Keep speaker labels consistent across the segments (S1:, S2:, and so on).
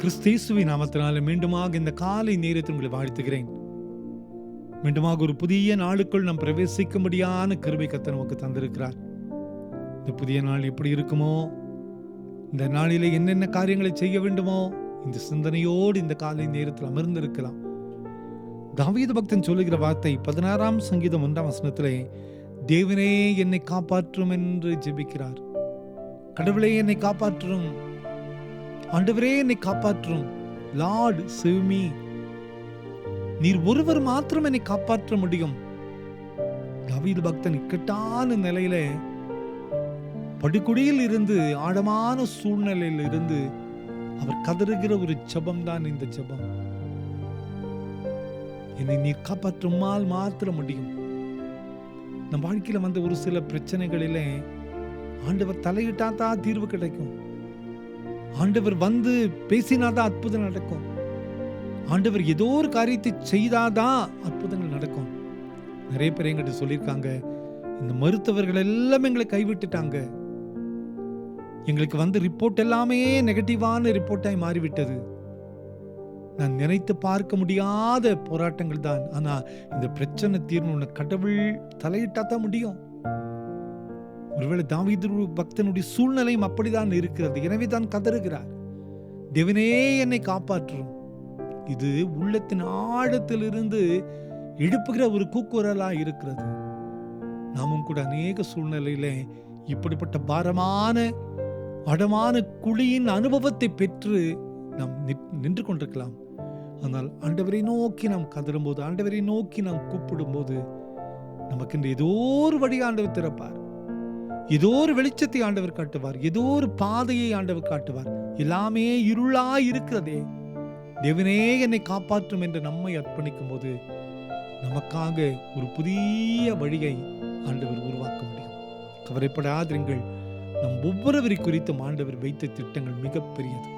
S1: கிறிஸ்தேசுவின் நாமத்தினால மீண்டுமாக இந்த காலை நேரத்தில் உங்களை வாழ்த்துகிறேன். மீண்டுமாக ஒரு புதிய நாளுக்குள் நாம் பிரவேசிக்கும்படியான கிருபை கர்த்தர் நமக்கு தந்திருக்கிறார். இந்த புதிய நாள் எப்படி இருக்குமோ, இந்த நாளிலே என்னென்ன காரியங்களை செய்ய வேண்டுமோ, இந்த சிந்தனையோடு இந்த காலை நேரத்தில் அமர்ந்திருக்கலாம். தாவீது பக்தன் சொல்லுகிற வார்த்தை 16ஆம் சங்கீதம் 1ஆம் வசனத்திலே, தேவனே என்னை காப்பாற்றும் என்று ஜெபிக்கிறார். கடவுளே என்னை காப்பாற்றும், ஆண்டவரே என்னை காப்பாற்றும், லார்ட் சேவ் மீ. நீர் ஒருவர் மாத்திரம் என்னை காப்பாற்ற முடியும். தாவீது பக்தன் இக்கட்டான நிலையில, படுகுடியில் இருந்து, ஆழமான சூழ்நிலையில் இருந்து அவர் கதறுகிற ஒரு ஜெபம் தான் இந்த ஜெபம். என்னை நீர் காப்பாற்றுமால் மாத்திர முடியும். நம் வாழ்க்கையில வந்த ஒரு சில பிரச்சனைகளிலே ஆண்டவர் தலையிட்டா தான் தீர்வு கிடைக்கும். ஆண்டவர் வந்து பேசினாதான் அற்புதம் நடக்கும். ஆண்டவர் ஏதோ ஒரு காரியத்தை செய்தாதான் அற்புதங்கள் நடக்கும். நிறைய பேர் எங்கிட்ட சொல்லியிருக்காங்க, இந்த மருத்துவர்கள் எல்லாமே எங்களை கைவிட்டுட்டாங்க, எங்களுக்கு வந்து ரிப்போர்ட் எல்லாமே நெகட்டிவான ரிப்போர்ட்டாய் மாறிவிட்டது. நான் நினைத்து பார்க்க முடியாத போராட்டங்கள் தான். ஆனா இந்த பிரச்சனை தீர்வு கடவுள் தலையிட்டா தான் முடியும். ஒருவேளை தாவீது பக்தனுடைய சூழ்நிலையும் அப்படிதான் இருக்கிறது. எனவே தான் கதறுகிறார், தேவனே என்னை காப்பாற்றும். இது உள்ளத்தின் ஆழத்திலிருந்து எழுப்புகிற ஒரு கூக்குரலா இருக்கிறது. நாமும் கூட அநேக சூழ்நிலையில இப்படிப்பட்ட பாரமான அடமான குழியின் அனுபவத்தை பெற்று நாம் நின்று கொண்டிருக்கலாம். ஆனால் ஆண்டவரை நோக்கி நாம் கதறும்போது, ஆண்டவரை நோக்கி நாம் கூப்பிடும் போது, நமக்கு ஏதோ ஒரு வழி ஆண்டவர் திறப்பார். ஏதோ ஒரு வெளிச்சத்தை ஆண்டவர் காட்டுவார். ஏதோ ஒரு பாதையை ஆண்டவர் காட்டுவார். எல்லாமே இருளா இருக்கிறதே, தேவனே என்னை காப்பாற்றும் என்று நம்மை அர்ப்பணிக்கும் போது நமக்காக ஒரு புதிய வழியை ஆண்டவர் உருவாக்க முடியும். கவலைப்படாதீர்கள், நம் ஒவ்வொருவரை குறித்தும் ஆண்டவர் வைத்த திட்டங்கள் மிகப்பெரியது.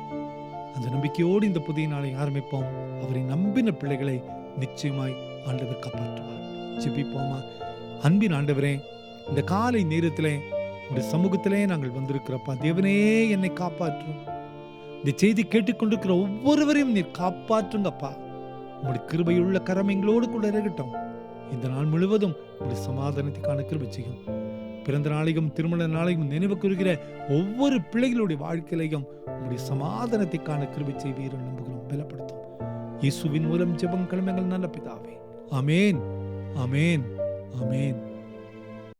S1: அந்த நம்பிக்கையோடு இந்த புதிய நாளை ஆரம்பிப்போம். அவரை நம்பின பிள்ளைகளை நிச்சயமாய் ஆண்டவர் காப்பாற்றுவார். ஜெபிப்போமா. அன்பின் ஆண்டவரே, இந்த காலை நேரத்திலே இந்த சமூகத்திலே நாங்கள் வந்திருக்கிறப்பா, தேவனே என்னை காப்பாற்றும். இந்த செய்தி கேட்டுக்கொண்டிருக்கிற ஒவ்வொருவரையும் நீர் காப்பாற்றுங்கப்பா. உங்களுடைய கிருபையுள்ள கரம் எங்களோடு கூட இருக்கட்டும். இந்த நாள் முழுவதும் உங்களுடைய சமாதானத்தை காண கிருபை செய்யும். பிறந்த நாளையும் திருமண நாளையும் நினைவு கூறுகிற ஒவ்வொரு பிள்ளைகளுடைய வாழ்க்கையிலையும் உங்களுடைய சமாதானத்தை காண கிருபை செய்வீர் நம்புகிறோம். பலப்படுத்தும் இயேசுவின் மூலம் ஜெபம் கிளம்புங்கள் நல்ல பிதாவே. ஆமேன், ஆமேன், ஆமேன்.